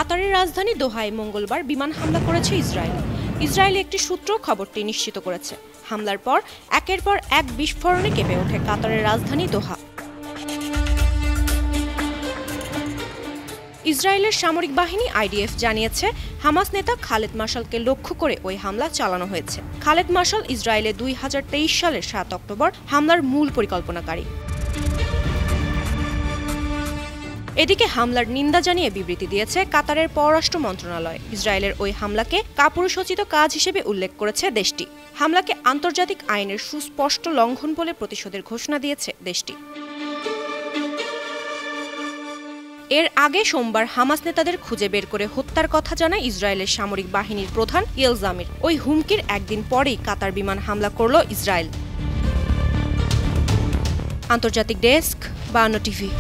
কাতারের রাজধানী দোহায় মঙ্গলবার বিমান হামলা করেছে ইসরায়েল। ইসরায়েলি একটি সূত্র খবরটি নিশ্চিত করেছে। হামলার পর একের পর এক বিস্ফোরণে কেঁপে ওঠে কাতারের রাজধানী দোহা। ইসরায়েলের সামরিক বাহিনী আইডিএফ জানিয়েছে, হামাস নেতা খালেদ মাশালকে লক্ষ্য করে ওই হামলা চালানো হয়েছে। খালেদ মাশাল ইসরায়েলে 2023 সালের 7 অক্টোবর হামলার মূল পরিকল্পনাকারী। এদিকে হামলার নিন্দা জানিয়ে বিবৃতি দিয়েছে কাতারের পররাষ্ট্র মন্ত্রণালয়। ইসরায়েলের ওই হামলাকে কাপুরুষোচিত কাজ হিসেবে উল্লেখ করেছে দেশটি। হামলাকে আন্তর্জাতিক আইনের সুস্পষ্ট লঙ্ঘন বলে প্রতিশোধের ঘোষণা দিয়েছে দেশটি। এর আগে সোমবার হামাস নেতাদের খুঁজে বের করে হত্যার কথা জানায় ইসরায়েলের সামরিক বাহিনীর প্রধান ইয়েল জামির। ওই হুমকির একদিন পরেই কাতার বিমান হামলা করল ইসরায়েল। আন্তর্জাতিক ডেস্ক, 52 টিভি।